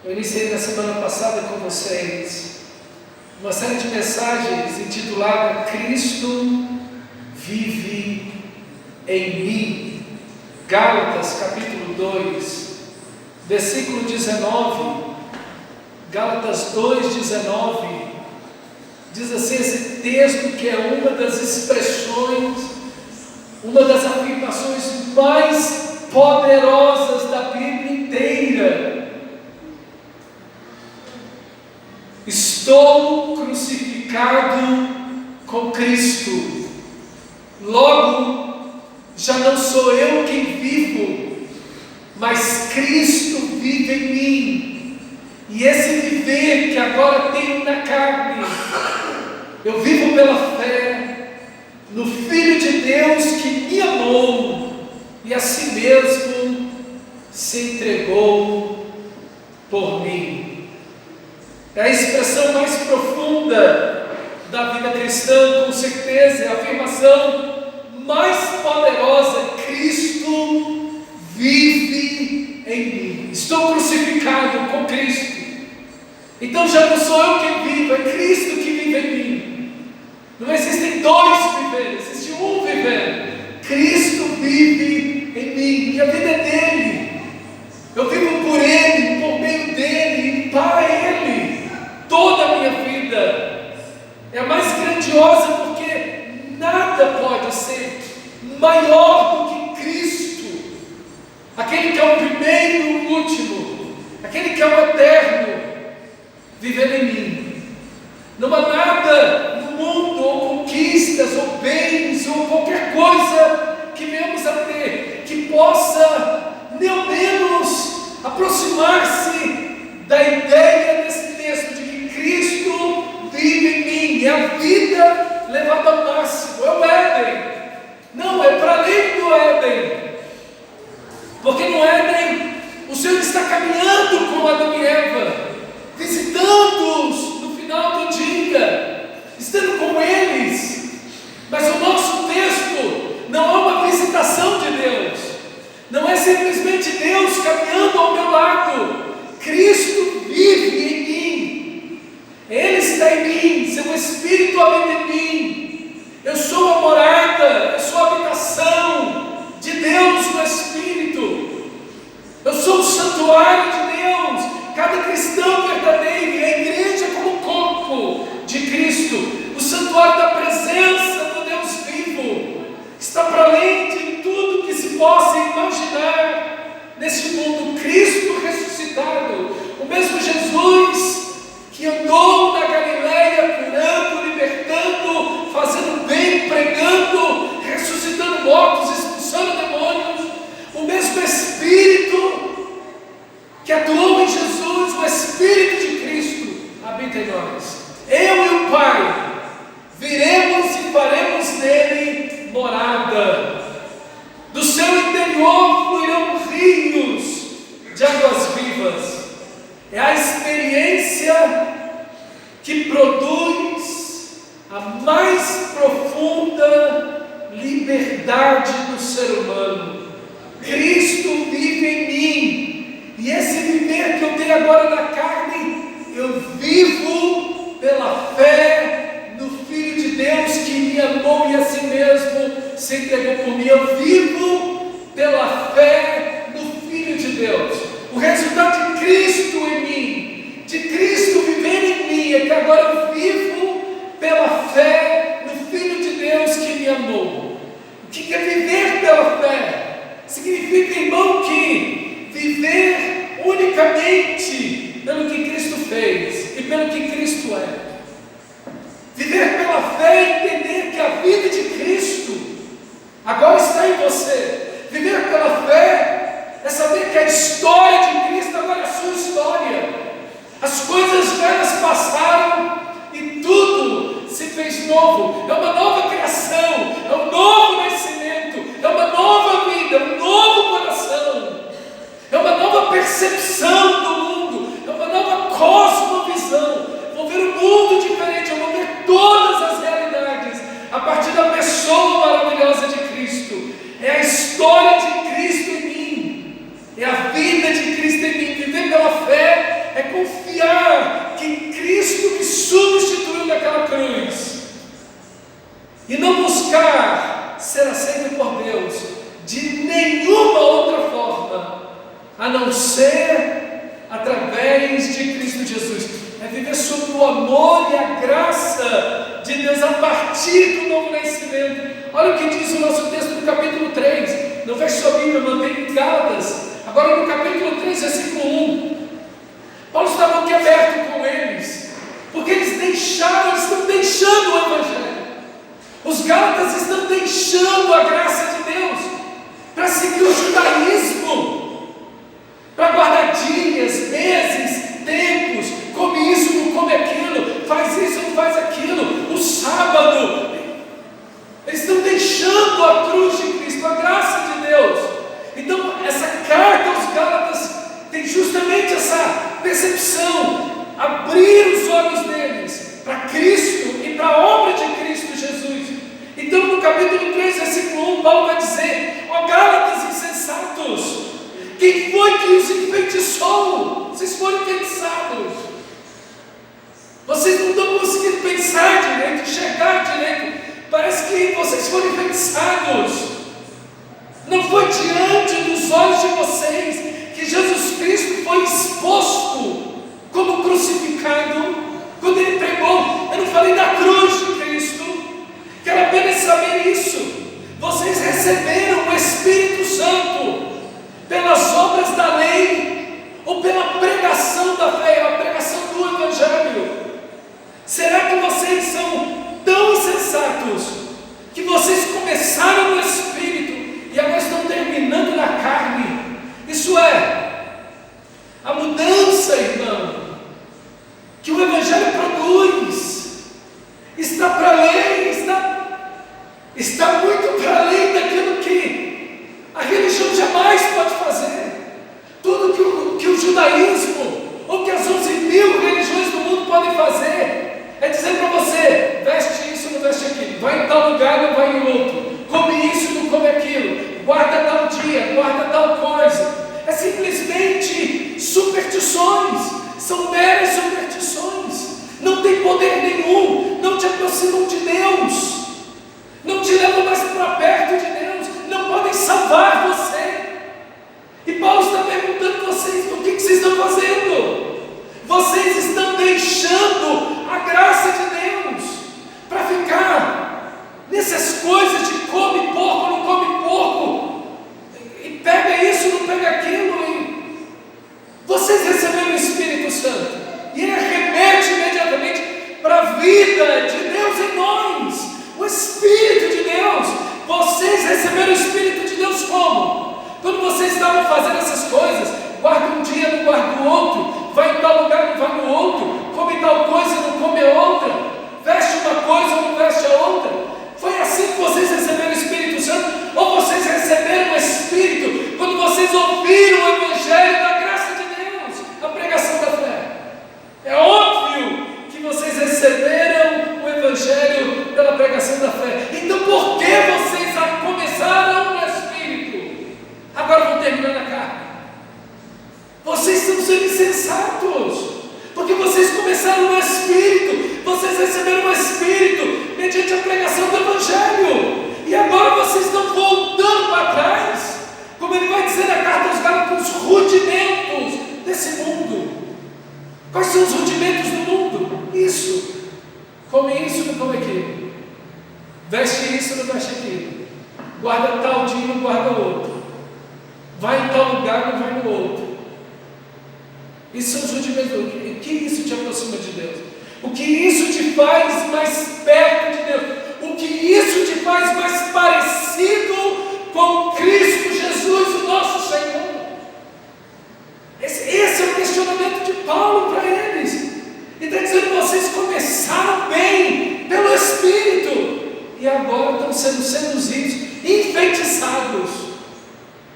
Eu iniciei na semana passada com vocês uma série de mensagens intitulada Cristo vive em mim. Gálatas capítulo 2, versículo 19. Gálatas 2:19 diz assim, esse texto que é uma das expressões, uma das afirmações mais poderosas da Bíblia inteira. Estou crucificado com Cristo, logo já não sou eu quem vivo, mas Cristo vive em mim. E esse viver que agora tenho na carne, eu vivo pela fé no Filho de Deus que me amou e a si mesmo se entregou por mim. É a expressão mais profunda da vida cristã, com certeza, é a afirmação mais poderosa: Cristo vive em mim. Estou crucificado com Cristo. Então já não sou eu quem vivo, é Cristo que vive em mim. Não existem dois vivendo, existe um vivendo. Cristo vive em mim, e a vida é dele. Eu vivo por ele, por meio dele e para ele. Toda a minha vida é mais grandiosa, porque nada pode ser maior do que Cristo, aquele que é o primeiro e o último, aquele que é o eterno, vivendo em mim. Não há nada no mundo, ou conquistas, ou bens, ou qualquer coisa que venhamos a ter, que possa, nem ao menos, aproximar-se da ideia desse texto, de que Cristo vive em mim. É a vida levada ao máximo, é o Éden. Não, é para além do Éden, porque no Éden o Senhor está caminhando com Adão e Eva, visitando-os no final do dia, estando com eles. Mas o nosso texto não é uma visitação de Deus, não é simplesmente Deus caminhando ao meu lado. Cristo vive em mim, Ele está em mim, seu Espírito habita em mim. Eu sou a morada, eu sou a habitação de Deus no Espírito, eu sou o santuário de Deus. Cada cristão verdadeiro, e a igreja como corpo de Cristo, o santuário da presença do Deus vivo, está para além de tudo que se possa imaginar neste mundo. Cristo ressuscitado, o mesmo Jesus que andou na Galileia curando, libertando, fazendo bem, pregando, ressuscitando mortos, expulsando demônios, o mesmo Espírito que atuou em Jesus, o Espírito de Cristo habita em nós. Eu e o Pai viremos e faremos nele morada. Do seu interior fluirão rios de águas vivas. É a experiência que produz a mais profunda liberdade do ser humano. Cristo vive em mim, e esse viver que eu tenho agora na carne, eu vivo pela fé no Filho de Deus que me amou e a si mesmo se entregou por mim. Eu vivo pela fé no Filho de Deus. O resultado de Cristo em mim, de Cristo vivendo em mim, é que agora eu vivo pela fé no Filho de Deus que me amou. O que é viver pela fé? Significa, irmão, que viver unicamente pelo que Cristo fez e pelo que Cristo é. Viver pela fé é entender que a vida de Cristo agora está em você. Viver pela fé é saber que a história de Cristo agora é a sua história. As coisas velhas passaram e tudo se fez novo. É uma nova criação, é um novo nascimento, é uma nova vida, é um novo coração, é uma nova percepção do mundo, é uma nova cosmovisão. Vou ver o mundo diferente, eu vou ver todas as realidades a partir da pessoa maravilhosa de Cristo. É a história de Cristo em mim, é a vida de Cristo em mim. Viver pela fé é confiar que Cristo me substituiu naquela cruz, e não buscar ser aceito por Deus de nenhuma outra forma, a não ser através de Cristo Jesus. É viver sob o amor e a graça de Deus a partir do novo nascimento. Olha o que diz o nosso texto no capítulo 3. Não feche sua Bíblia, mantém em Gálatas. Agora no capítulo 3, versículo 1. Paulo estava aqui aberto com eles, porque eles estão deixando o Evangelho. Os Gálatas estão deixando a graça de Deus para seguir o judaísmo, para guardar dias, meses, tempos, come isso, não come aquilo, faz isso, não faz aquilo, o sábado. Eles estão deixando a cruz de Cristo, a graça de Deus. Então essa carta aos Gálatas tem justamente essa percepção, abrir os olhos deles para Cristo e para a obra de Cristo Jesus. Então no capítulo 3, versículo 1, Paulo vai dizer: ó Gálatas insensatos, quem foi que os enfeitiçou? Vocês foram enfeitiçados. Vocês não estão conseguindo pensar direito, enxergar direito. Parece que vocês foram enfeitiçados. Não foi diante dos olhos de vocês que Jesus Cristo foi exposto como crucificado, quando Ele pregou. Eu não falei da cruz de Cristo. Quero apenas saber isso. Vocês receberam o Espírito Santo pelas obras da lei ou pela pregação da fé, a pregação do Evangelho? Será que vocês são tão insensatos que vocês começaram no Espírito e agora estão terminando na carne? Isso é, a mudança, irmão, que o Evangelho produz, está para além, está muito para além daquilo que a religião jamais pode fazer. Tudo que o judaísmo ou que as 11.000 religiões do mundo podem fazer é dizer para você: veste isso, não veste aquilo, vai em tal lugar, não vai em outro, come isso, não come aquilo, guarda tal dia, guarda tal coisa. É simplesmente superstições, são meras superstições, não tem poder nenhum, não te aproximam de Deus, não te levam mais para perto de Deus, não podem salvar você. E Paulo está perguntando a vocês: o que vocês estão fazendo? Vocês estão deixando a graça de Deus para ficar nessas coisas de come porco, não come porco, e pega isso, não pega aquilo. E vocês receberam o Espírito Santo, e Ele remete imediatamente para a vida de Deus em nós, o Espírito de Deus. Vocês receberam o Espírito de Deus como? Quando vocês estavam fazendo essas coisas, guarda um dia, não guarda o outro, vai em tal lugar, não vai no outro, come tal coisa, não come a outra, veste uma coisa, não veste a outra. Foi assim que vocês receberam o Espírito Santo? Ou vocês receberam o Espírito quando vocês ouviram o Evangelho da graça de Deus, a pregação da fé? É óbvio que vocês receberam o Evangelho pela pregação da fé. Então por que vocês começaram no Espírito, agora vão terminar na carne? Vocês estão sendo insensatos, porque vocês começaram no Espírito, vocês receberam o Espírito mediante a pregação do Evangelho, e agora vocês estão voltando para trás, como ele vai dizer na carta aos Gálatas, os rudimentos desse mundo. Quais são os rudimentos do mundo? Isso, come isso, não come aquilo, veste isso, não veste aquilo, guarda tal dia, não guarda outro, vai em tal lugar, não vai no outro. Isso são os rudimentos. O que isso te aproxima de Deus? O que isso te faz mais perto de Deus? O que isso te faz mais parecido com Cristo Jesus, o nosso Senhor? Esse é o questionamento de Paulo para eles. Ele está dizendo: vocês começaram bem pelo Espírito e agora estão sendo seduzidos, enfeitiçados.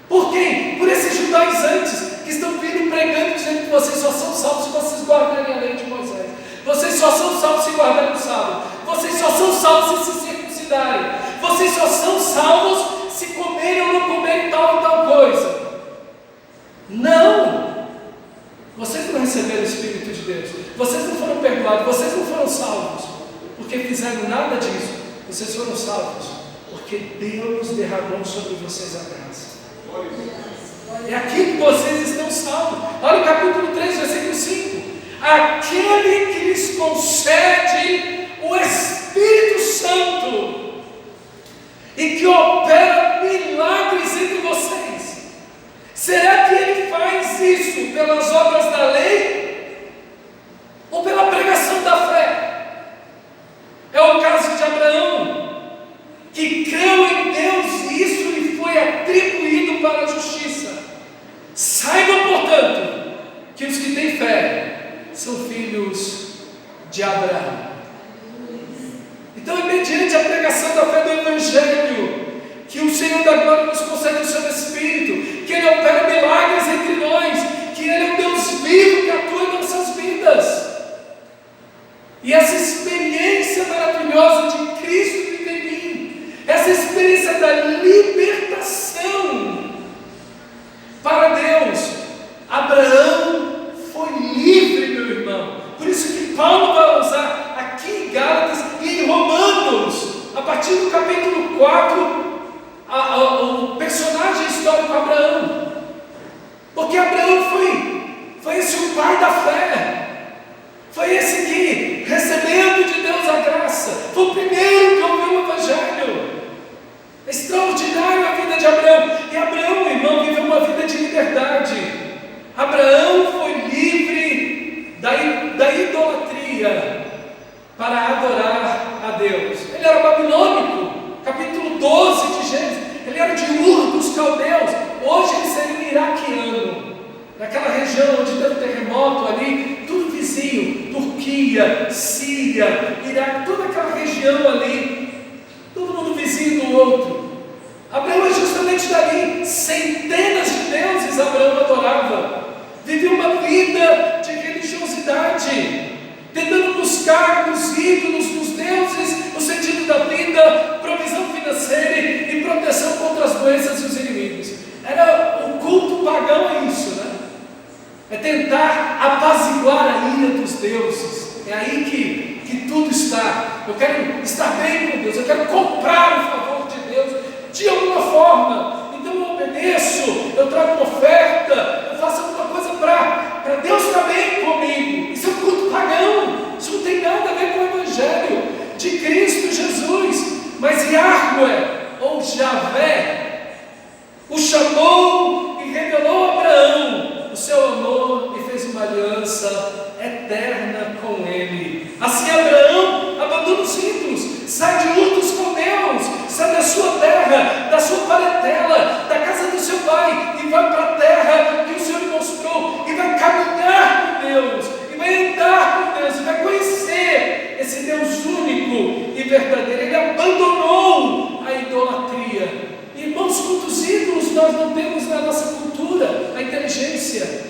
Por quem? Por esses judaizantes que estão vindo pregando, dizendo que vocês só são salvos se vocês guardarem a lei de Moisés. Vocês só são salvos se guardarem o sábado. Vocês só são salvos se circuncidarem. Vocês só são salvos se comerem ou não comerem tal e tal coisa. Não! Vocês não receberam o Espírito de Deus, vocês não foram perdoados, vocês não foram salvos porque fizeram nada disso. Vocês foram salvos porque Deus derramou sobre vocês a graça. É aqui que vocês estão salvos. Olha o capítulo 3, versículo 5. Aquele que lhes concede o Espírito Santo e que opera milagres entre vocês. Será que ele faz isso pelas obras da lei ou pela pregação da fé? É o caso de Abraão, que creu em Deus e isso lhe foi atribuído para a justiça. Saibam, portanto, que os que têm fé são filhos de Abraão. Então é mediante a pregação da fé do Evangelho que o Senhor da glória nos concede o seu Espírito, que Ele opera milagres entre nós, que Ele é um Deus vivo que atua em nossas vidas. E essa experiência maravilhosa de Cristo vive em mim, essa experiência da libertação para Deus. Abraão foi livre, meu irmão. Por isso que Paulo vai usar aqui em Gálatas e em Romanos, a partir do capítulo 4, o personagem histórico Abraão. Porque Abraão foi esse o pai da fé. Foi esse que, recebendo de Deus a graça, foi o primeiro que ouviu o Evangelho. Extraordinário a vida de Abraão. E Abraão, irmão, viveu uma vida de liberdade. Abraão foi livre da idolatria para adorar a Deus. Ele era babilônico, capítulo 12 de Gênesis. Ele era de Ur dos caldeus. Hoje ele seria um iraquiano, naquela região onde teve um terremoto ali, tudo vizinho, Turquia, Síria, Iraque, toda aquela região ali, todo mundo vizinho do outro. Abraão é justamente dali. Centenas de deuses Abraão adorava. Vivia uma vida de religiosidade, tentando buscar nos ídolos, nos deuses, o sentido da vida, provisão financeira e proteção contra as doenças e os inimigos. Era o culto pagão, é isso, né? É tentar apaziguar a ira dos deuses. É aí que tudo está. Eu quero estar bem com Deus, eu quero comprar o favor de Deus de alguma forma. Então eu obedeço, eu trago uma oferta, eu faço alguma coisa para Deus estar bem comigo. Isso é um culto pagão. Isso não tem nada a ver com o Evangelho de Cristo Jesus. Mas Yahweh, ou Javé, o chamou e revelou a Abraão o seu amor e fez uma aliança eterna com ele. Assim Abraão abandona os ídolos, sai de Ur dos caldeus, sai da sua terra, da sua parentela, da casa do seu pai, e vai para a terra que o Senhor lhe mostrou, e vai caminhar com Deus, e vai andar com Deus, e vai conhecer esse Deus único e verdadeiro. Ele abandonou a idolatria. Irmãos, quantos ídolos nós não temos na nossa cultura? A inteligência,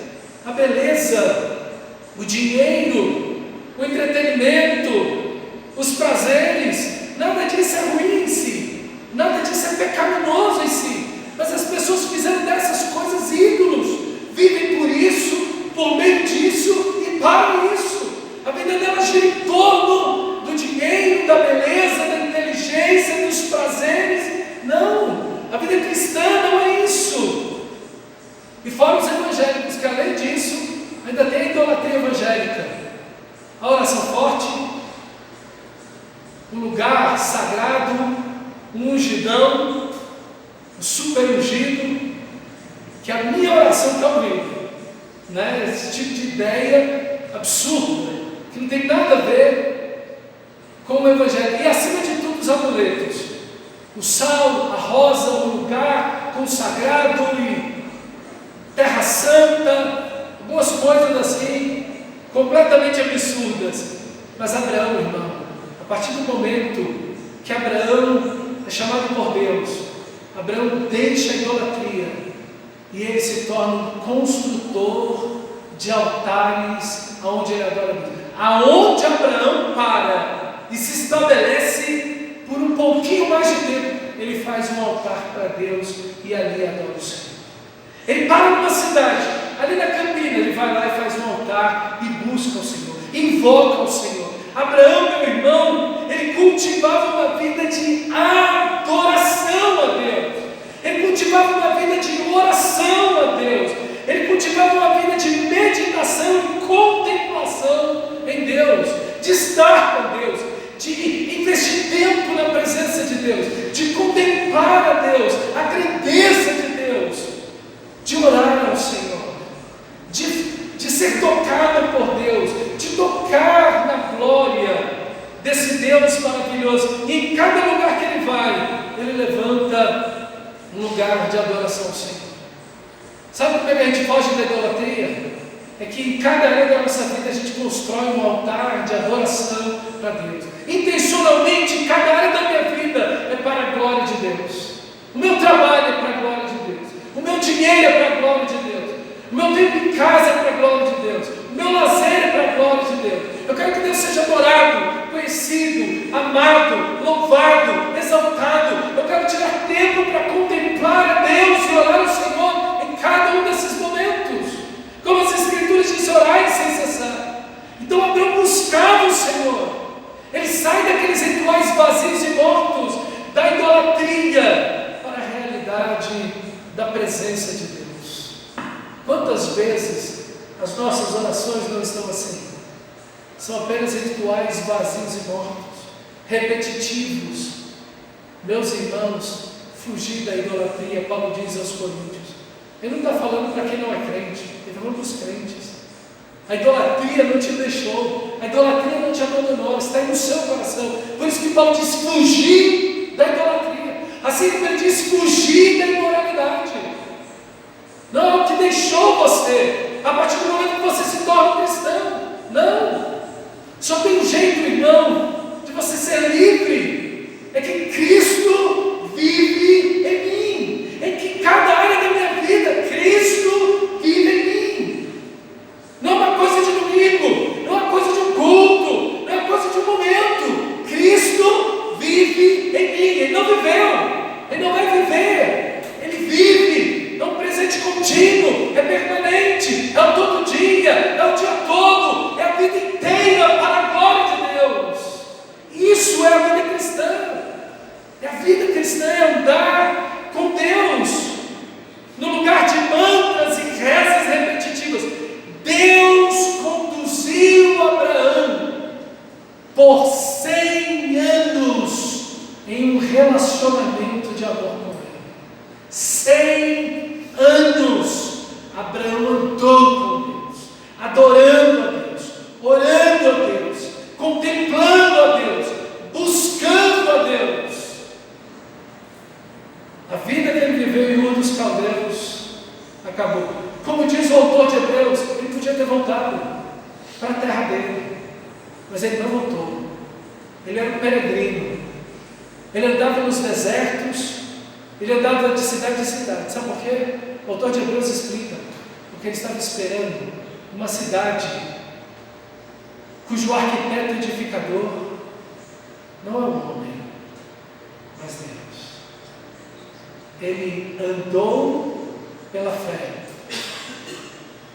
a beleza, o dinheiro, o entretenimento, os prazeres. Nada disso é ruim em si, nada disso é pecaminoso em si, mas as pessoas fizeram dessas coisas ídolos, vivem por isso, por meio disso e para isso. A vida delas gira em torno do dinheiro, da beleza, da inteligência, dos prazeres. Não, a vida cristã não é isso. E fora os evangélicos, que além disso ainda tem a idolatria evangélica, a oração forte, um lugar sagrado, um ungidão, um super ungido, que a minha oração está ouvindo, né? Esse tipo de ideia absurda, que não tem nada a ver com o Evangelho. E acima de tudo os amuletos, o sal, a rosa, o lugar consagrado e terra santa, algumas coisas assim, completamente absurdas. Mas Abraão, irmão, a partir do momento que Abraão é chamado por Deus, Abraão deixa a idolatria e ele se torna um construtor de altares onde ele adora Deus. Aonde Abraão para e se estabelece por um pouquinho mais de tempo, ele faz um altar para Deus e ali adora o Senhor. Ele para numa cidade ali na campina, ele vai lá e faz um altar e busca o Senhor, invoca o Senhor. Abraão, meu irmão, ele cultivava uma vida de adoração a Deus, ele cultivava uma vida de oração a Deus, ele cultivava uma vida de meditação e contemplação em Deus, de estar com Deus, de investir tempo na presença de Deus, de contemplar a Deus, a grandeza de Deus, de orar ao Senhor, de ser tocado por Deus, de tocar na glória desse Deus maravilhoso. E em cada lugar que ele vai, ele levanta um lugar de adoração ao Senhor. Sabe como é que a gente foge da idolatria? É que em cada área da nossa vida a gente constrói um altar de adoração para Deus. Intencionalmente, em cada área da minha vida é para a glória de Deus. O meu trabalho é para a glória de Deus. O meu dinheiro é para a glória de Deus. O meu tempo em casa é para a glória de Deus. O meu lazer é para a glória de Deus. Eu quero que Deus seja adorado, conhecido, amado, louvado, exaltado. Eu quero tirar tempo para contemplar a Deus e orar ao Senhor em cada um desses momentos. Como as Escrituras dizem, orai sem cessar. Então Abraão buscava o Senhor. Ele sai daqueles rituais vazios e mortos, da idolatria, para a realidade da presença de Deus. Quantas vezes as nossas orações não estão assim? São apenas rituais vazios e mortos, repetitivos. Meus irmãos, fugir da idolatria, Paulo diz aos Coríntios. Ele não está falando para quem não é crente, ele está falando para os crentes. A idolatria não te deixou, a idolatria não te abandonou, está aí no seu coração. Por isso que Paulo diz fugir da idolatria, assim como ele diz fugir da imoralidade. Não é o que deixou você, a partir do momento que você se torna cristão. Não, só tem um jeito, irmão, de você ser livre, é que Cristo vive em mim, é que em cada área da minha vida, Cristo vive em mim. Não é uma coisa de domingo, não é uma coisa de um culto, não é uma coisa de um momento. Cristo vive em mim. Ele não viveu, ele não vai viver, ele vive. É um presente contínuo, é permanente, é o todo dia, é o dia todo, é a vida inteira para a glória de Deus. Isso é a vida cristã. E a vida cristã é andar com Deus, no lugar de mantras e rezas repetitivas. Deus conduziu Abraão por 100 anos em um relacionamento de amor com ele. 100 anos Abraão andou com Deus, adorando a Deus, orando a Deus, contemplando a Deus, buscando a Deus. A vida que ele viveu em Ur dos Caldeus acabou. Como diz o autor de Hebreus, ele podia ter voltado para a terra dele, mas ele não voltou. Ele era um peregrino, ele andava nos desertos, ele andava de cidade em cidade. Sabe por quê? O autor de Hebreus explica, porque ele estava esperando uma cidade cujo arquiteto edificador não é o homem, mas Deus. Ele andou pela fé.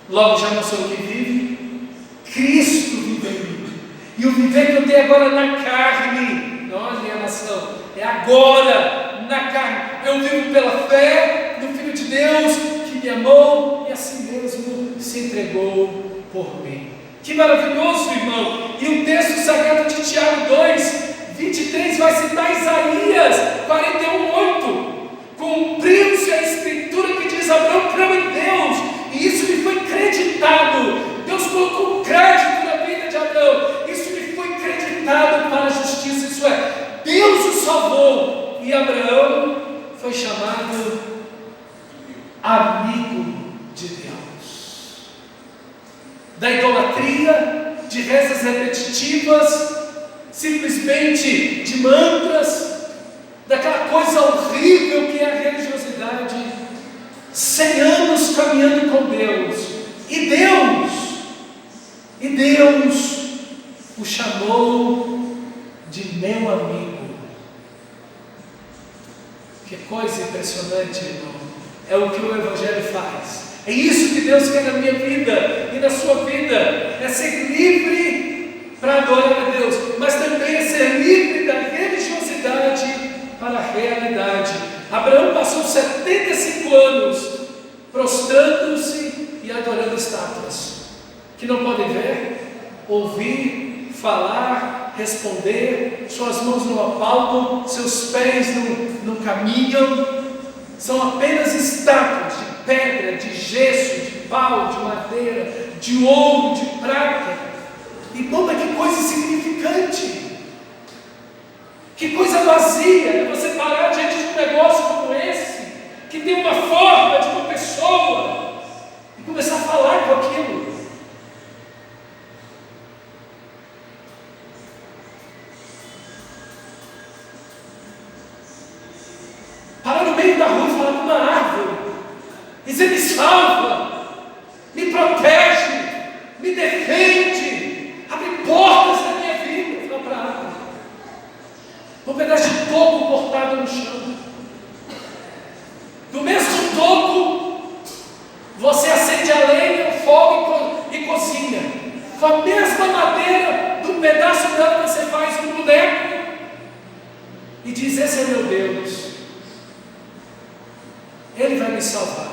Logo já não sou eu que vive, Cristo vive em mim. E o viver que eu tenho agora na carne, não é alienação, é agora na carne. Eu vivo pela fé no Filho de Deus que me amou e assim mesmo se entregou por mim. Que maravilhoso, irmão! E o texto sagrado de Tiago 2:23 vai citar Isaías 41:8. Cumpriu-se a escritura que diz: Abraão creu em Deus, e isso lhe foi creditado. Deus colocou um crédito na vida de Abraão, isso lhe foi creditado para a justiça. Isso é, Deus o salvou, e Abraão foi chamado amigo de Deus. Da idolatria, de rezas repetitivas, simplesmente de mantras, daquela coisa horrível que é a religiosidade. 100 anos caminhando com Deus, e Deus o chamou de meu amigo. Que coisa impressionante, irmão. É o que o Evangelho faz. É isso que Deus quer na minha vida e na sua vida, é ser livre para adorar a Deus, mas também é ser livre da religiosidade para a realidade. Abraão passou 75 anos prostrando-se e adorando estátuas, que não podem ver, ouvir, falar, responder, suas mãos não apalpam, seus pés não caminham, são apenas estátuas de pedra, de gesso, de pau, de madeira, de ouro, de prata. E como é que coisa insignificante, que coisa vazia é você parar diante de um negócio como esse, que tem uma forma de uma pessoa, e começar a falar com aquilo. Parar no meio da rua e falar com uma árvore, dizer: me salva, me protege, me defende, abre portas na minha vida. Fala para a árvore. Um pedaço de toco cortado no chão. Do mesmo toco, você acende a lenha, o fogo e cozinha. Com a mesma madeira, de um pedaço dela você faz um boneco e diz: esse é meu Deus, Ele vai me salvar.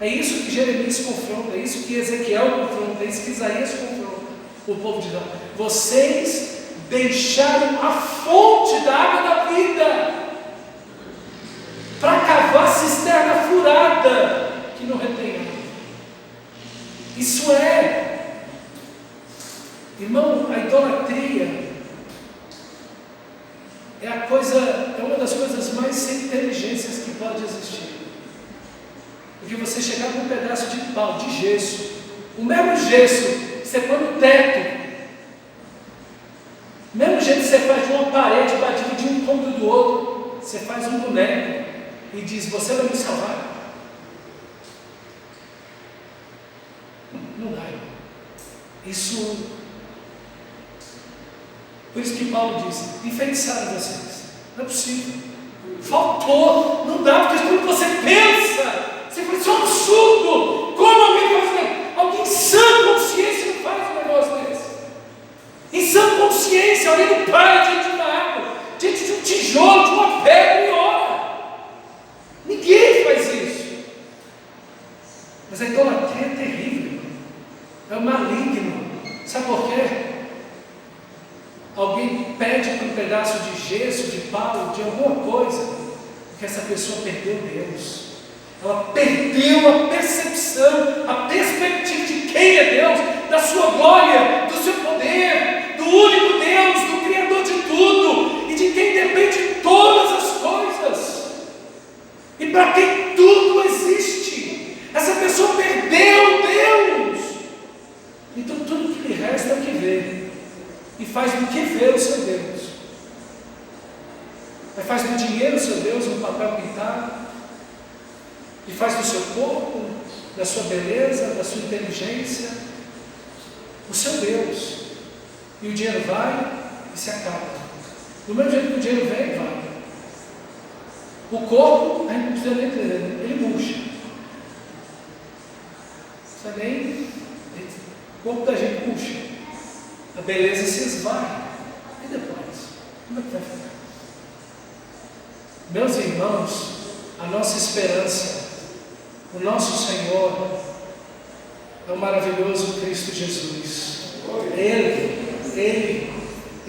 É isso que Jeremias confronta, é isso que Ezequiel confronta, é isso que Isaías confronta o povo de Deus. Vocês deixaram a fonte da água da vida para cavar cisterna furada que não retém água. Isso irmão, a idolatria é uma das coisas mais sem inteligências que pode existir. Porque você chegar com um pedaço de pau, de gesso, o mesmo gesso que você põe no teto, o mesmo jeito que você faz de uma parede para dividir um cômodo do outro, você faz um boneco e diz: você vai me salvar? Não dá, irmão. Isso. Por isso que Paulo disse: enfeitiçaram vocês. Não é possível. Faltou. Não dá, porque quando você pensa, você fala: isso é um absurdo. Como alguém faz? Alguém em sã consciência não faz um negócio desse. Em sã consciência, alguém não para diante de uma água, diante de um tijolo, de uma pedra e ora. Ninguém faz isso. Mas a idolatria é terrível. É maligno. Sabe por quê? Alguém pede por um pedaço de gesso, de pau, de alguma coisa, porque essa pessoa perdeu Deus. Ela perdeu a percepção, a perspectiva de quem é Deus, da sua glória, do seu poder, do único Deus, do Criador de tudo e de quem depende todas as coisas e para quem tudo existe. Essa pessoa perdeu Deus. Então tudo que lhe resta é o que vê, e faz do que vê o seu Deus. Aí faz do dinheiro o seu Deus, um papel pintado, e faz do seu corpo, da sua beleza, da sua inteligência, o seu Deus. E o dinheiro vai e se acaba. Do mesmo jeito que o dinheiro vem e vai. O corpo, a gente não precisa nem dizer, ele murcha. Isso é nem. O corpo da gente murcha. A beleza se esvai. E depois? Como é que vai ficar? Meus irmãos, a nossa esperança, o nosso Senhor, é o maravilhoso Cristo Jesus. Ele,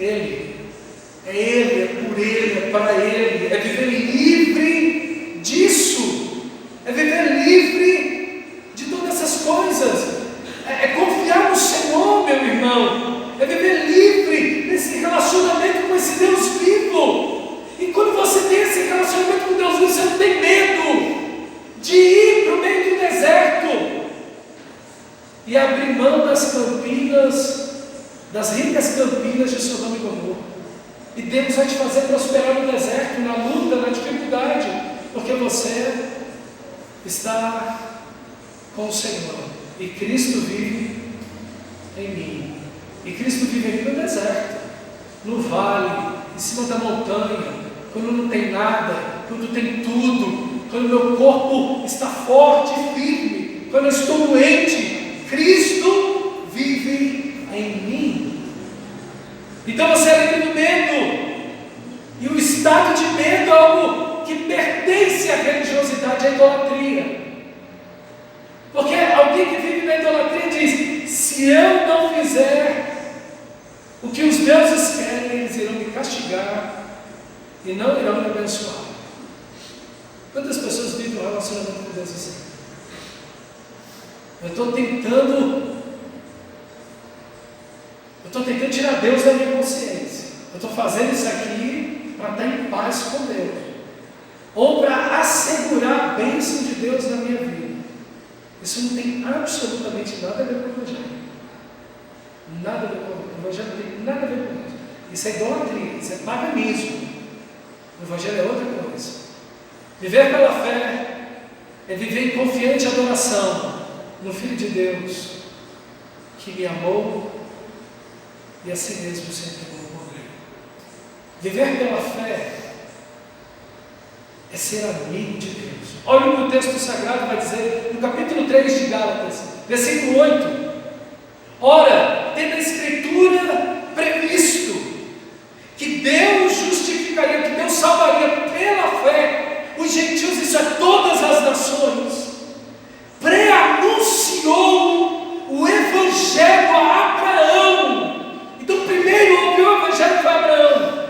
é por Ele, é para Ele, é viver livre disso, é viver livre de todas essas coisas, é confiar no Senhor, meu irmão, é viver livre nesse relacionamento com esse Deus vivo. E quando você tem esse relacionamento com Deus vivo, você não tem medo de ir para o meio do deserto e abrir mão das campinas, das ricas campinas de Sodoma e Gomorra. E Deus vai te fazer prosperar no deserto, na luta, na dificuldade, porque você está com o Senhor. E Cristo vive em mim. E Cristo vive aqui no deserto, no vale, em cima da montanha, quando não tem nada. quando tem tudo, quando meu corpo está forte e firme, quando eu estou doente, Cristo vive em mim. Então você é livre do medo, e o estado de medo é algo que pertence à religiosidade, à idolatria. Porque alguém que vive na idolatria diz: se eu não fizer o que os deuses querem, eles irão me castigar e não irão me abençoar. Quantas pessoas vivem um relacionamento com Deus assim? Eu estou tentando tirar Deus da minha consciência. Eu estou fazendo isso aqui para estar em paz com Deus, ou para assegurar a bênção de Deus na minha vida. Isso não tem absolutamente nada a ver com o Evangelho. Nada a ver com o Evangelho, não tem nada a ver com isso. Isso é idolatria, isso é paganismo. O Evangelho é outra coisa. Viver pela fé é viver em confiante adoração no Filho de Deus, que me amou e a si mesmo se entregou por mim. Viver pela fé é ser amigo de Deus. Olha o que o texto sagrado vai dizer no capítulo 3 de Gálatas, versículo 8. Ora, tendo a Escritura previsto que Deus justificaria, que Deus salvaria pela fé os gentios, isso é todas as nações, pré-anunciou o Evangelho a Abraão. Então primeiro ouviu o Evangelho para Abraão.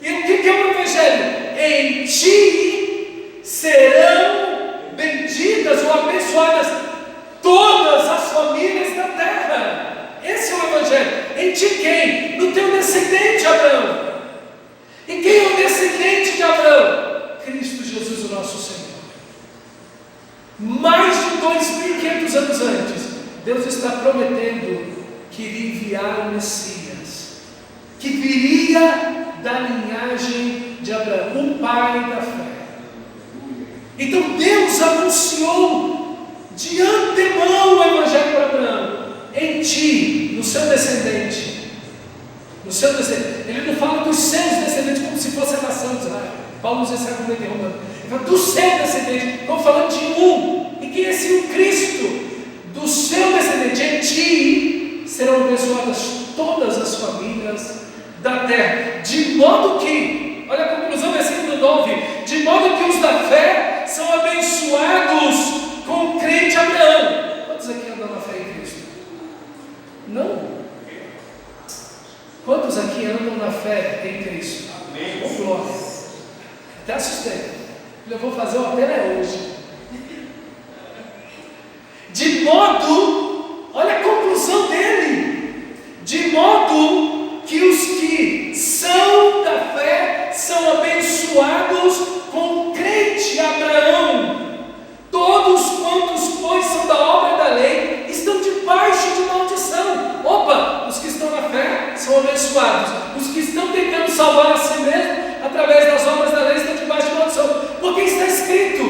E o que é o Evangelho? Em ti serão benditas ou abençoadas todas as famílias da terra. Esse é o Evangelho. Em ti quem? No teu descendente Abraão. E quem é o descendente de Abraão? Cristo Jesus, o nosso Senhor. Mais de 2.500 anos antes, Deus está prometendo que iria enviar o Messias, que viria da linhagem de Abraão, o pai da fé. Então Deus anunciou de antemão o Evangelho para Abraão: em ti, no seu descendente, no seu descendente. Ele não fala dos seus descendentes como se fosse a nação de Israel. Paulo usa esse argumento em Romanos. Ele fala do seu descendente. Estamos falando de um. E quem é esse um? Cristo. Do seu descendente, em ti serão abençoadas todas as famílias da terra. De modo que, olha a conclusão, versículo 9: de modo que os da fé são abençoados com o crente Abraão. Quantos aqui andam na fé em Cristo? Não. Quantos aqui andam na fé em Cristo? Amém. Oh, glória. Até assustei. Eu vou fazer o apelo hoje. De modo, olha a conclusão dele: de modo que os que são da fé são abençoados com o crente Abraão. Todos quantos, pois, são da obra da lei, estão debaixo de maldição. Opa, os que estão na fé são abençoados. Os que estão tentando salvar a si mesmo através das obras da lei estão debaixo de maldição. Porque está escrito: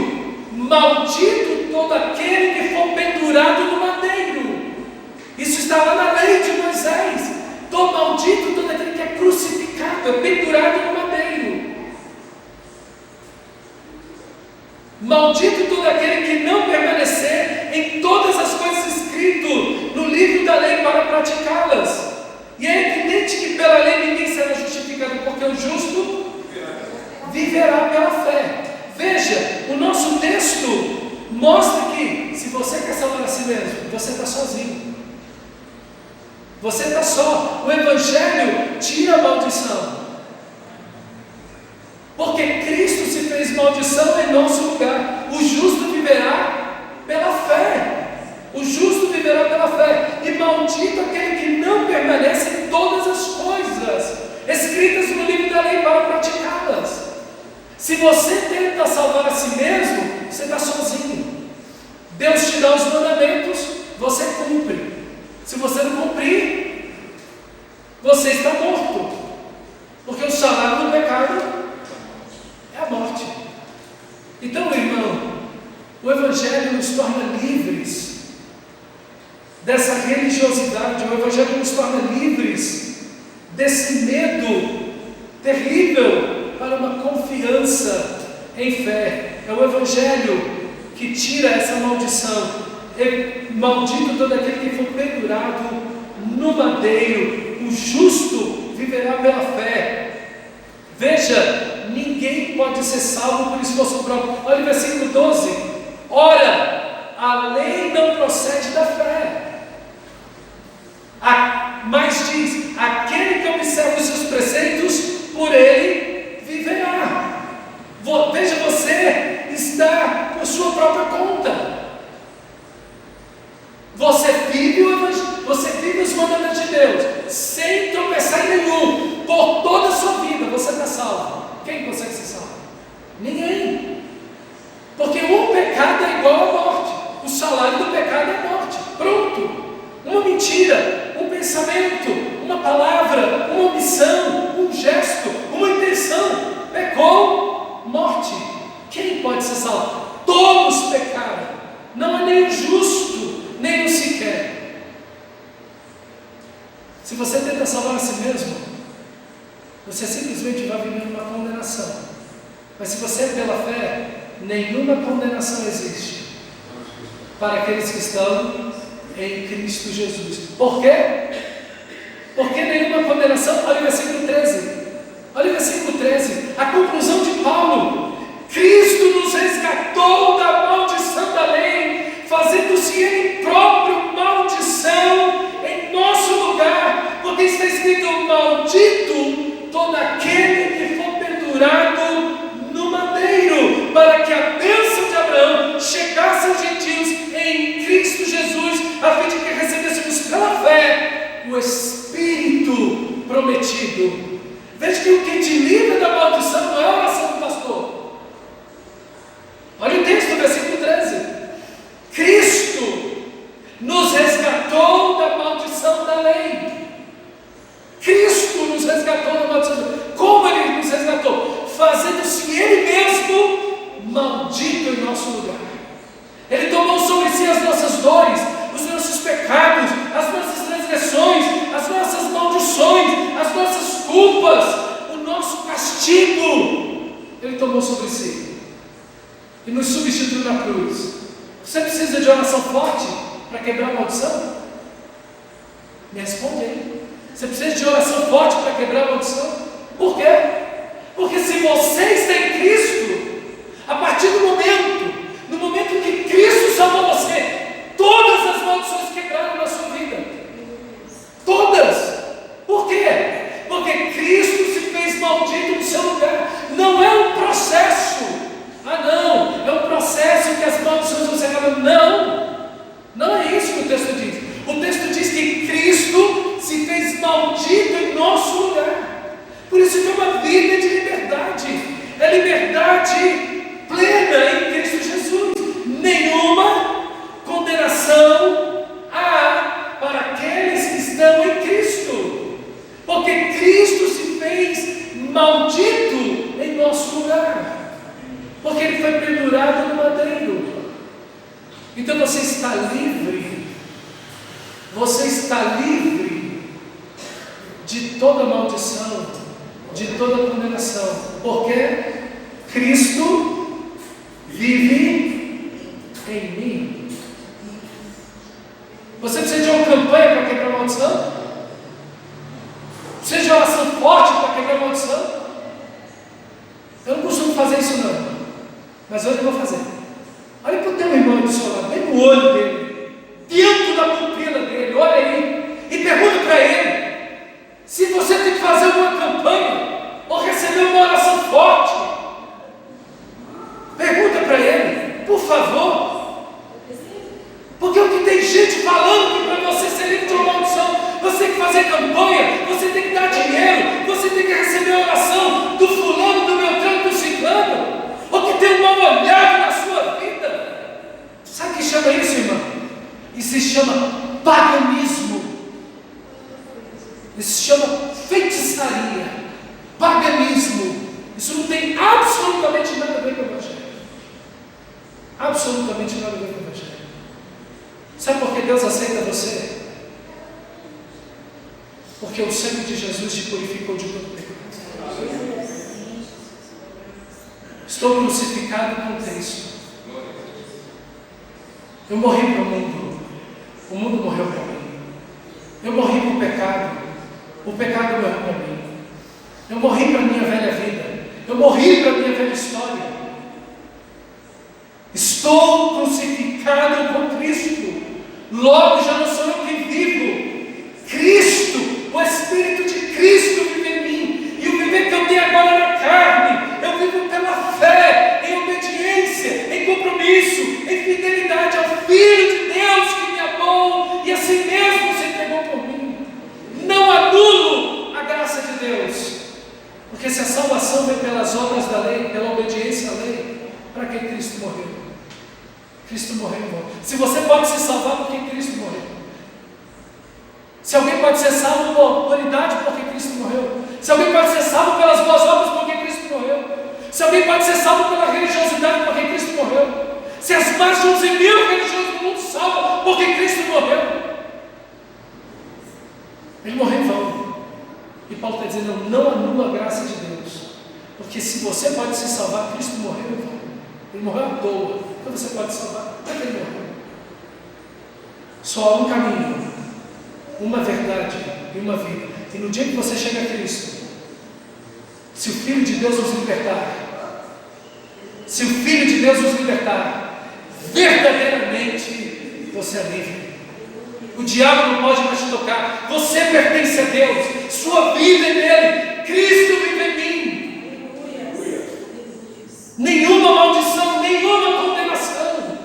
maldito todo aquele que for pendurado no madeiro. Isso está lá na lei de Moisés. Todo maldito todo aquele que é crucificado, é pendurado no madeiro. Maldito todo aquele que não permanecer em todas as coisas escritas no livro da lei para praticá-las. E é evidente que pela lei ninguém será justificado, porque o justo viverá pela fé. Veja, o nosso texto mostra que se você quer salvar a si mesmo, você está sozinho. Você está só. O Evangelho tira a maldição. Porque Cristo se fez maldição em nosso lugar. O justo viverá pela fé. O justo viverá pela fé. E maldito aquele que não permanece em todas as coisas escritas no livro da lei para praticá-las. Se você tenta salvar a si mesmo, você está sozinho. Deus te dá os mandamentos, você cumpre. Se você não cumprir, você está morto. Porque o salário do pecado é a morte. Então, irmão, o Evangelho nos torna livres dessa religiosidade. O Evangelho nos torna livres desse medo terrível para uma confiança em fé. É o Evangelho que tira essa maldição. Maldito todo aquele que for pendurado no madeiro, o justo viverá pela fé. Veja, ninguém pode ser salvo por esforço próprio. Olha o versículo 12. Ora, a lei não procede da fé. Mas diz, aquele que observa os seus preceitos, por ele viverá. Veja, você está por sua própria conta. Você vive os mandamentos de Deus, sem tropeçar em nenhum, por toda a sua vida, você está salvo. Quem consegue ser salvo? Ninguém. Porque um pecado é igual à morte. O salário do pecado é morte. Pronto. Uma mentira, um pensamento, uma palavra, uma omissão, um gesto, uma intenção, pecou, morte. Quem pode ser salvo? Todos pecaram. Não há nem o justo, nem o sequer. Se você tenta salvar a si mesmo, você simplesmente vai viver uma condenação. Mas se você é pela fé, nenhuma condenação existe para aqueles que estão em Cristo Jesus. Por quê? Porque nenhuma condenação. Olha o versículo 13. Olha o versículo 13. A conclusão de Paulo: Cristo nos resgatou da maldição da lei, fazendo-se Ele próprio maldição em nosso lugar, porque está escrito: maldito todo aquele que for pendurado no madeiro, para que a bênção de Abraão chegasse aos gentios em Cristo Jesus, a fim de que recebêssemos pela fé o Espírito prometido. Veja que o que te livra da maldição não é a oração do pastor. Olha o texto, versículo 13. Cristo nos resgatou da maldição da lei. Cristo nos resgatou da maldição da lei. Como Ele nos resgatou? Fazendo-se Ele mesmo maldito em nosso lugar. Ele tomou sobre si as nossas dores, os nossos pecados, as nossas transgressões, as nossas maldições, as nossas culpas, o nosso castigo. Ele tomou sobre si e nos substituiu na cruz. Você precisa de oração forte para quebrar a maldição? Me responde aí. Você precisa de oração forte para quebrar a maldição? Por quê? Porque se você está em Cristo, a partir do momento, no momento que Cristo salvou você, todas as maldições quebraram na sua vida. Todas. Por quê? Porque Cristo se fez maldito no seu lugar. Não é um processo. Não, é um processo que as maldições vão ser quebradas. Não é isso que o texto diz. O texto diz que Cristo se fez maldito em nosso lugar. Por isso que é uma vida de liberdade. É liberdade plena em Cristo Jesus. Nenhuma condenação há para aqueles que estão em Cristo. Porque Cristo se fez maldito em nosso lugar. Porque Ele foi pendurado no madeiro. Então você está livre. Você está livre de toda maldição, de toda condenação. Porque Cristo vive em mim. Você precisa de uma campanha para quebrar a maldição? Precisa de uma oração forte para quebrar a maldição? Eu não costumo fazer isso não, mas hoje eu vou fazer. Olha para o teu irmão do seu lado, bem no olho dele, dentro da pupila dele, olha aí, e pergunta para ele, se você tem que fazer uma campanha, ou receber uma oração forte, pergunta para ele, por favor, porque o que tem gente falando que para você ser livre de uma maldição, você tem que fazer campanha, você tem que dar dinheiro, você tem que receber a oração do fulano, do beltrano, do ciclano, ou que tem um mal olhado na sua vida. Sabe o que chama isso, irmão? Isso se chama paganismo. Isso se chama feitiçaria, paganismo. Isso não tem absolutamente nada a ver com o Evangelho. Absolutamente nada a ver com o Evangelho. Sabe por que Deus aceita você? Porque o sangue de Jesus te purificou de todo pecado. Isso Estou crucificado com Cristo. Eu morri para o mundo morreu para mim. Eu morri para o pecado morreu para mim. Eu morri para a minha velha vida. Eu morri para a minha velha história. Estou crucificado com Cristo. Logo já não sou eu quem vivo. Cristo, o Espírito de Cristo vive em mim. E o viver que eu tenho agora na carne, eu vivo pela fé, em obediência, em compromisso, em fidelidade ao Filho de Deus que me amou e assim mesmo se entregou por mim. Não anulo a graça de Deus. Porque se a salvação vem pelas obras da lei, pela obediência à lei, para que Cristo morreu? Cristo morreu. Se você pode se salvar, por que Cristo morreu? Se alguém pode ser salvo por autoridade, por que Cristo morreu? Se alguém pode ser salvo pelas boas obras, por que Cristo morreu? Se alguém pode ser salvo pela religiosidade, por que Cristo morreu? Se as mais de 11 mil religiões do mundo salvam, por que Cristo morreu? Ele morreu em vão. E Paulo está dizendo, não anula a graça de Deus. Porque se você pode se salvar, Cristo morreu em vão. Ele morreu à toa. Então você pode salvar. Para que ele morreu? Só há um caminho, uma verdade e uma vida. E no dia que você chega a Cristo, se o Filho de Deus nos libertar, se o Filho de Deus nos libertar, verdadeiramente você é livre. O diabo não pode mais te tocar. Você pertence a Deus. Sua vida é dele. Cristo vive em mim. Nenhuma maldição, nenhuma condenação.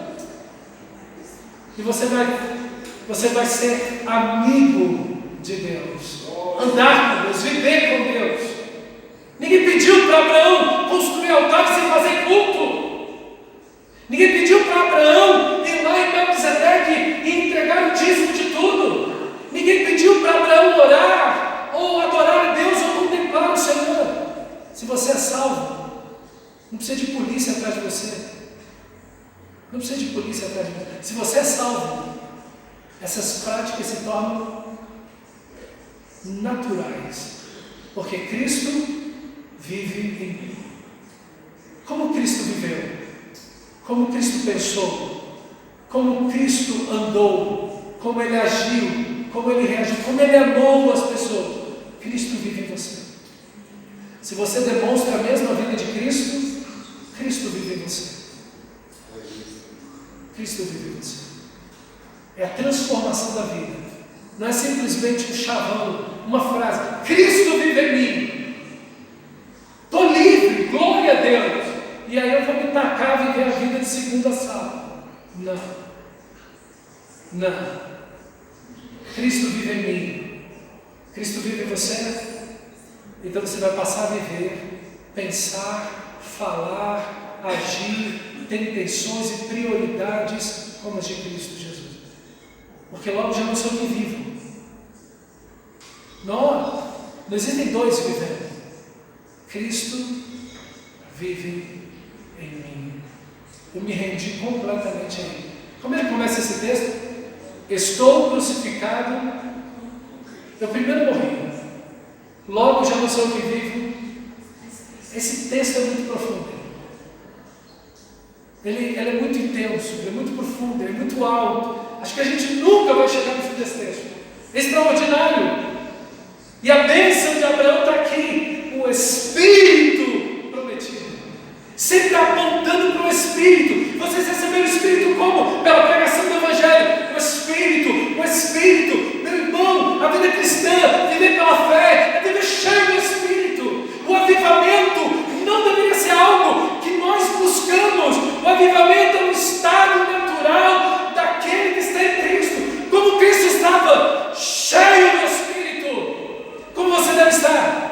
E você vai ser amigo de Deus. Andar com Deus, viver com Deus. Ninguém pediu para Abraão construir altares e fazer culto. Ninguém pediu para Abraão ir lá em Melquisedeque e entregar o dízimo de tudo. Ninguém pediu para Abraão orar, ou adorar a Deus, ou contemplar o Senhor. Se você é salvo, não precisa de polícia atrás de você. Não precisa de polícia atrás de você. Se você é salvo, essas práticas se tornam naturais. Porque Cristo vive em mim. Como Cristo viveu? Como Cristo pensou, como Cristo andou, como Ele agiu, como Ele reagiu, como Ele amou as pessoas. Cristo vive em você. Se você demonstra a mesma vida de Cristo, Cristo vive em você. Cristo vive em você. É a transformação da vida. Não é simplesmente um chavão, uma frase. Cristo vive em mim. Estou livre, glória a Deus. E aí eu vou me tacar a viver a vida de segunda sala. Não. Não. Cristo vive em mim. Cristo vive em você. Então você vai passar a viver, pensar, falar, agir, ter intenções e prioridades como as de Cristo Jesus. Porque logo já não sou eu que vivo. Não existem dois vivendo. Cristo vive em mim. Eu me rendi completamente a Ele. Como ele começa esse texto? Estou crucificado. Eu primeiro morri. Logo já não sou eu que vivo. Esse texto é muito profundo. Ele é muito intenso, ele é muito profundo, ele é muito alto. Acho que a gente nunca vai chegar no fim desse texto. É extraordinário. E a bênção de Abraão está aqui. O Espírito prometido. Sempre apontando para o Espírito. Vocês receberam o Espírito como? Pela pregação do Evangelho. O Espírito, meu irmão, a vida cristã, viver pela fé, é viver cheio do Espírito. O avivamento não deveria ser algo que nós buscamos. O avivamento é um estado natural daquele que está em Cristo. Como Cristo estava cheio do Espírito, como você deve estar?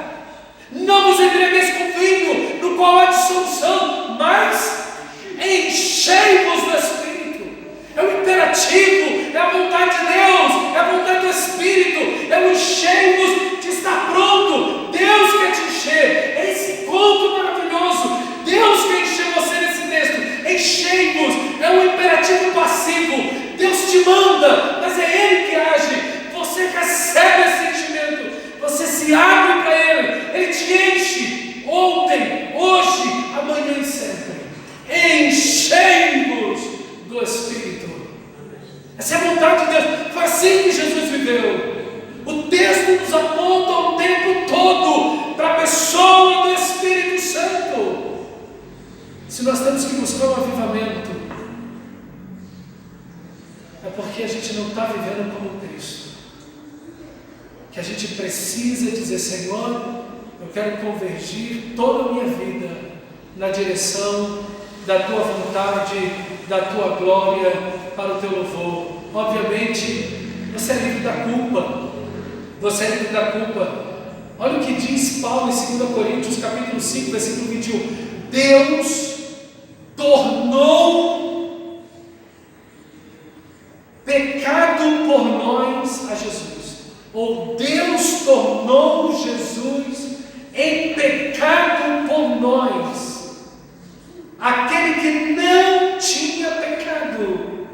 que nos apontam o tempo todo para a pessoa do Espírito Santo. Se nós temos que buscar um avivamento, é porque a gente não está vivendo como Cristo. Que a gente precisa dizer: Senhor, eu quero convergir toda a minha vida na direção da Tua vontade, da Tua glória, para o Teu louvor. Obviamente, você é livre da culpa. Você é livre da culpa. Olha o que diz Paulo em 2 Coríntios, capítulo 5, versículo 21. Deus tornou pecado por nós a Jesus. Ou Deus tornou Jesus em pecado por nós, aquele que não tinha pecado,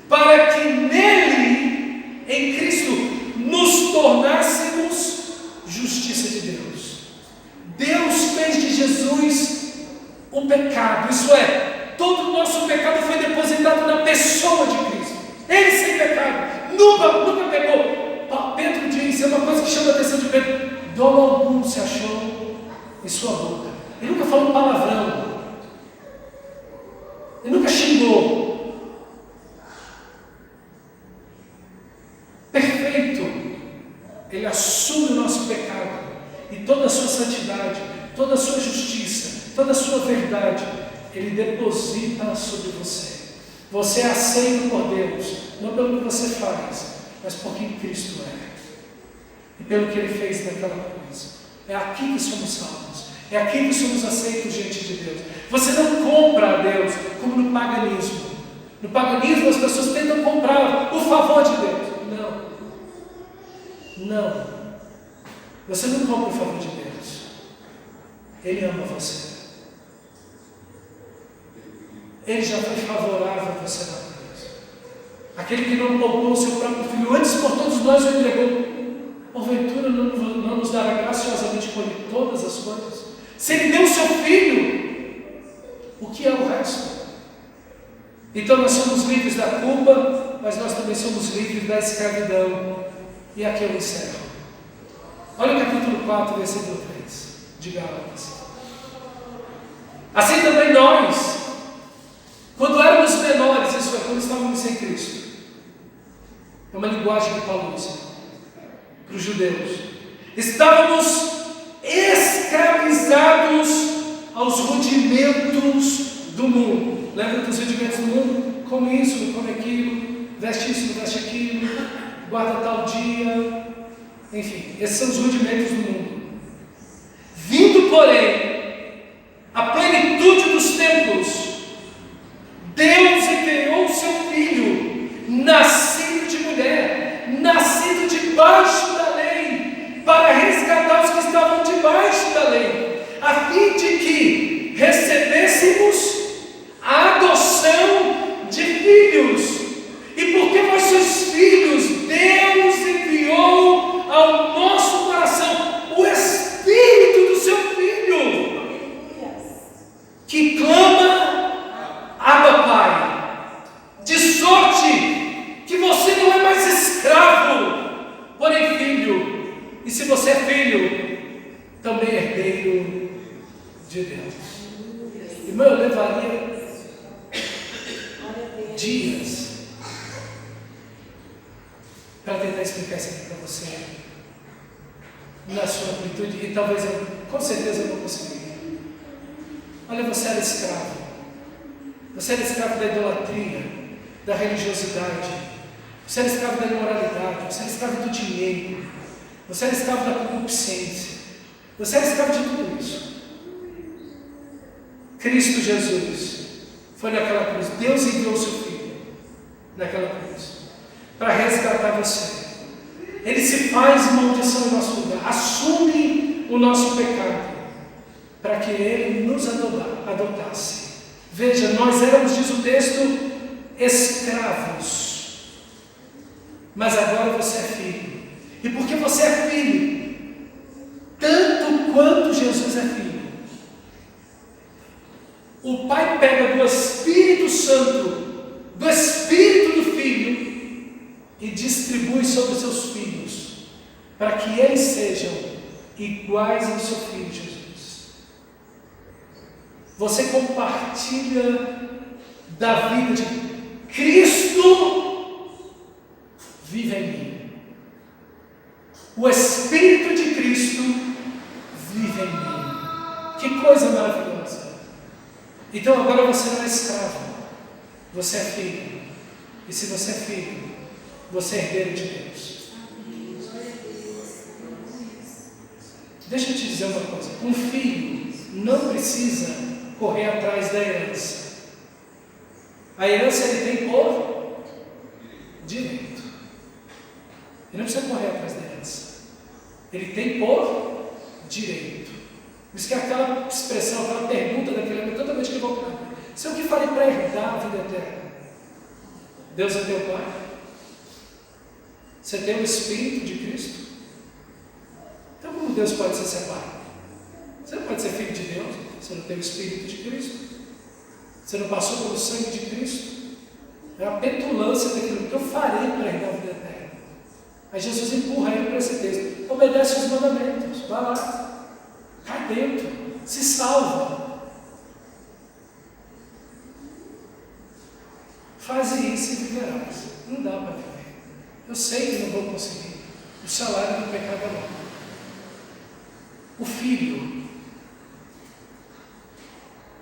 para que nele, em Cristo, nos tornássemos justiça de Deus. Deus fez de Jesus o pecado, isso é, todo o nosso pecado foi depositado na pessoa de Cristo. Ele sem pecado, nunca pecou. Pedro diz, é uma coisa que chama a atenção de Pedro: dolo algum se achou em sua boca. Ele nunca falou palavrão, ele nunca xingou. Perfeito. Ele assume o nosso pecado e toda a sua santidade, toda a sua justiça, toda a sua verdade, Ele deposita sobre você. Você é aceito por Deus, não pelo que você faz, mas por quem Cristo é e pelo que Ele fez naquela coisa. É aqui que somos salvos, é aqui que somos aceitos diante de Deus. Você não compra a Deus como no paganismo. No paganismo as pessoas tentam comprar o favor de Deus. Não. Você não compra o favor de Deus. Ele ama você. Ele já foi favorável a você na cruz. Aquele que não poupou o seu próprio filho, antes por todos nós o entregou. Porventura não nos dará graciosamente por Ele todas as coisas? Se Ele deu o seu filho, o que é o resto? Então nós somos livres da culpa, mas nós também somos livres da escravidão. E aqui eu encerro. Olha o capítulo 4, versículo 3 de Gálatas. Assim também nós, quando éramos menores, isso é, quando estávamos sem Cristo, é uma linguagem que Paulo usa para os judeus, estávamos escravizados aos rudimentos do mundo. Lembra dos rudimentos do mundo? Come isso, não come aquilo, veste isso, não veste aquilo, guarda tal dia, enfim, esses são os rudimentos do mundo. Vindo, porém, a plenitude dos tempos, Deus enviou o seu Filho, nascido de mulher, nascido debaixo da lei, para resgatar os que estavam debaixo da lei, a fim de que recebêssemos a adoção de filhos. E porque nós somos filhos, Deus enviou ao nosso coração o Espírito do seu Filho, que clama: Abba, Pai. De sorte que você não é mais escravo, porém filho. E se você é filho, também herdeiro de Deus. Irmão, eu levaria dias para tentar explicar isso aqui para você na sua amplitude, e talvez eu, com certeza, eu não conseguiria. Olha, você era escravo. Você era escravo da idolatria, da religiosidade. Você era escravo da imoralidade. Você era escravo do dinheiro. Você era escravo da concupiscência. Você era escravo de tudo isso. Cristo Jesus foi naquela cruz. Deus enviou o seu Filho naquela cruz para resgatar você. Ele se faz maldição em nosso lugar, assume o nosso pecado, para que Ele nos adotasse. Veja, nós éramos, diz o texto, escravos, mas agora você é filho. E porque você é filho, tanto quanto Jesus é filho, o Pai pega do Espírito Santo, do Espírito do Filho, e distribui sobre os seus filhos para que eles sejam iguais ao seu Filho Jesus. Você compartilha da vida de Cristo, vive em mim. O Espírito de Cristo vive em mim. Que coisa maravilhosa! Então agora você não é escravo, você é filho. E se você é filho, você é herdeiro de Deus. Deixa eu te dizer uma coisa: um filho não precisa correr atrás da herança. A herança ele tem por direito. Ele não precisa correr atrás da herança. Ele tem por direito. Por isso que aquela expressão, aquela pergunta daquele homem é totalmente equivocada. Se eu que falei para herdar a vida eterna, Deus é teu Pai? Você tem o Espírito de Cristo? Então como Deus pode ser seu Pai? Você não pode ser filho de Deus, você não tem o Espírito de Cristo. Você não passou pelo sangue de Cristo. É a petulância daquilo que eu farei para herdar a vida eterna. Aí Jesus empurra ele para esse texto. Obedece os mandamentos, vai lá, cai dentro, se salva. Faze isso e viverás. Não dá para viver. Eu sei que não vou conseguir. O salário do pecado é morte. O filho,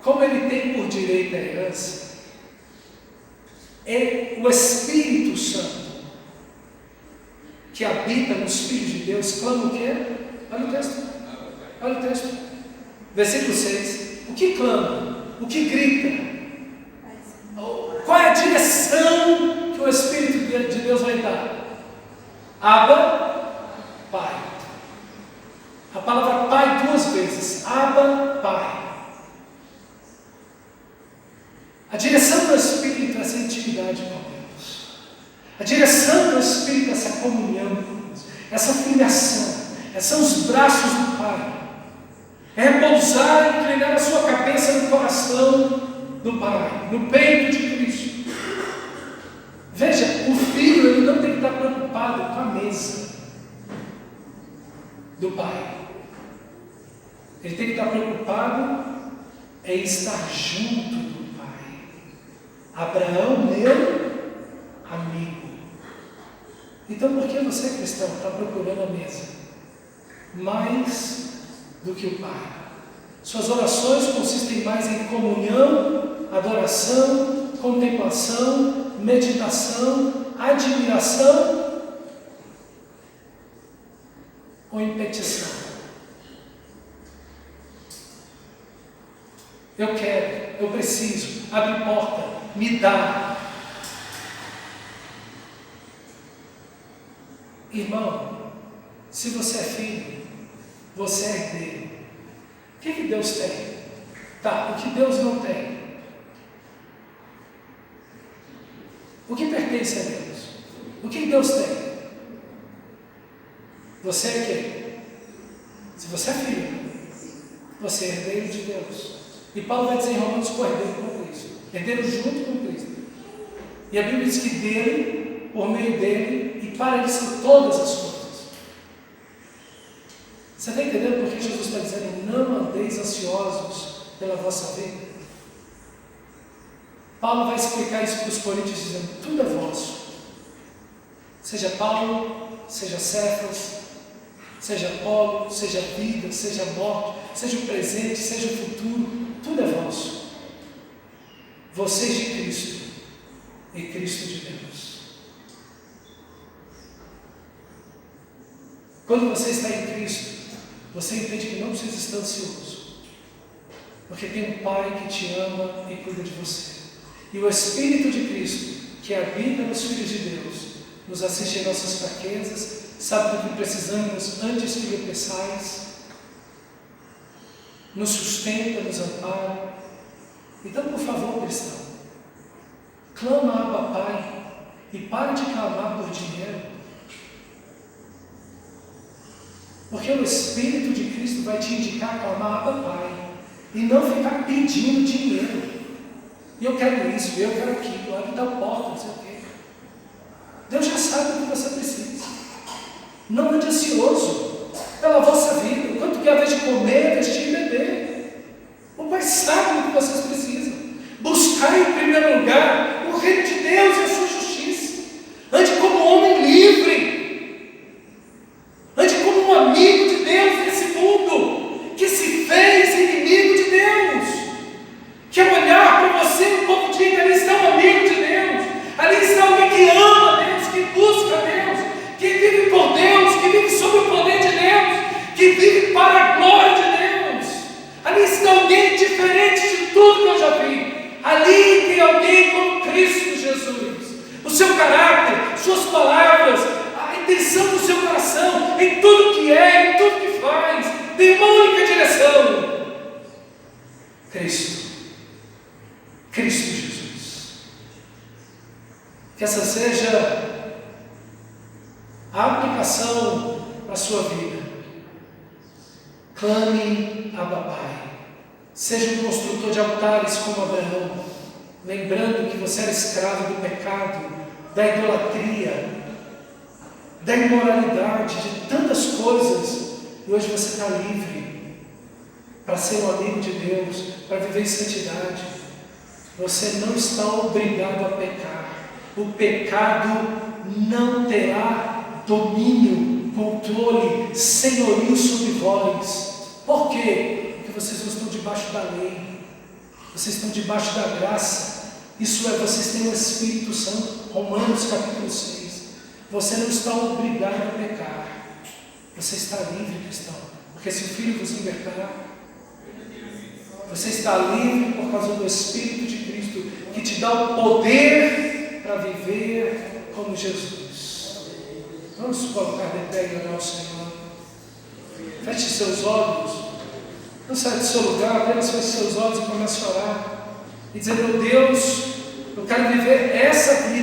como ele tem por direito a herança, é o Espírito Santo que habita nos filhos de Deus, clama o quê? Olha o texto. Olha o texto. Versículo 6. O que clama? O que grita? Qual é a direção que o Espírito de Deus vai dar? Abba, Pai. A palavra Pai duas vezes. Abba, Pai. A direção do Espírito é essa intimidade com Deus. A direção do Espírito é essa comunhão com Deus. Essa filiação. São os braços do Pai. É repousar e inclinar a sua cabeça no coração do Pai, no peito de Cristo. Veja, o filho ele não tem que estar preocupado com a mesa do Pai. Ele tem que estar preocupado em estar junto do Pai. Abraão, meu amigo. Então por que você, cristão, está procurando a mesa? Mais do que o Pai. Suas orações consistem mais em comunhão, adoração, contemplação, meditação, admiração ou em petição? Eu quero, eu preciso, abre porta, me dá. Irmão, se você é filho, você é herdeiro. O que Deus tem? Tá, o que Deus não tem? O que pertence a Deus? O que Deus tem? Você é quem? Se você é filho, você é herdeiro de Deus. E Paulo vai dizer em Romanos que o herdeiro com Cristo. Herdeiro junto com Cristo. E a Bíblia diz que dele, por meio dele, e para ele são todas as coisas. Você está entendendo por que Jesus está dizendo: não andeis ansiosos pela vossa vida? Paulo vai explicar isso para os coríntios dizendo: tudo é vosso. Seja Paulo, seja Cefas, seja Apolo, seja vida, seja morte, seja o presente, seja o futuro, tudo é vosso. Vocês de Cristo e Cristo de Deus. Quando você está em Cristo, você entende que não precisa estar ansioso, porque tem um Pai que te ama e cuida de você. E o Espírito de Cristo, que habita nos filhos de Deus, nos assiste em nossas fraquezas, sabe do que precisamos antes que lhe peçais, nos sustenta, nos ampara. Então, por favor, cristão, clama a Abba Pai e pare de clamar por dinheiro. Porque o Espírito de Cristo vai te indicar a clamar Abba Pai e não ficar pedindo dinheiro. E eu quero isso, eu quero aquilo, abre tal porta, não sei o quê. Deus já sabe o que você precisa. Não ande ansioso pela vossa vida, quanto que é a vez de comer, vestir e beber. O Pai sabe o que vocês precisam. Buscai em primeiro lugar o reino de Deus e a sua justiça. Ande como um homem livre. Ande como um amigo de Deus nesse mundo, que se fez inimigo de Deus. Que ao olhar para você, o povo diga: ali está um amigo de Deus. Ali está alguém que ama a Deus, que busca a Deus, que vive por Deus, que vive sob o poder de Deus, que vive para a glória de Deus. Ali está alguém diferente de tudo que eu já vi. Ali tem alguém como Cristo Jesus. O seu caráter, suas palavras, a intenção do seu coração, em tudo que é, em tudo que faz, tem uma única direção: Cristo. Cristo Jesus. Que essa seja a aplicação para a sua vida. Clame a Pai. Seja um construtor de altares como Abraão, lembrando que você era escravo do pecado, da idolatria, da imoralidade, de tantas coisas, e hoje você está livre para ser um amigo de Deus, para viver em santidade. Você não está obrigado a pecar. O pecado não terá domínio, controle, senhorio sobre vós. Por quê? Porque vocês não estão debaixo da lei, vocês estão debaixo da graça. Isso é, vocês têm o Espírito Santo. Romanos capítulo 6. Você não está obrigado a pecar. Você está livre, cristão, porque se o Filho vos libertar, você está livre por causa do Espírito de Cristo, que te dá o poder para viver como Jesus. Vamos colocar de pé e orar ao Senhor. Feche seus olhos. Não saia do seu lugar, apenas feche seus olhos e comece a orar. E dizer: meu Deus, eu quero viver essa vida.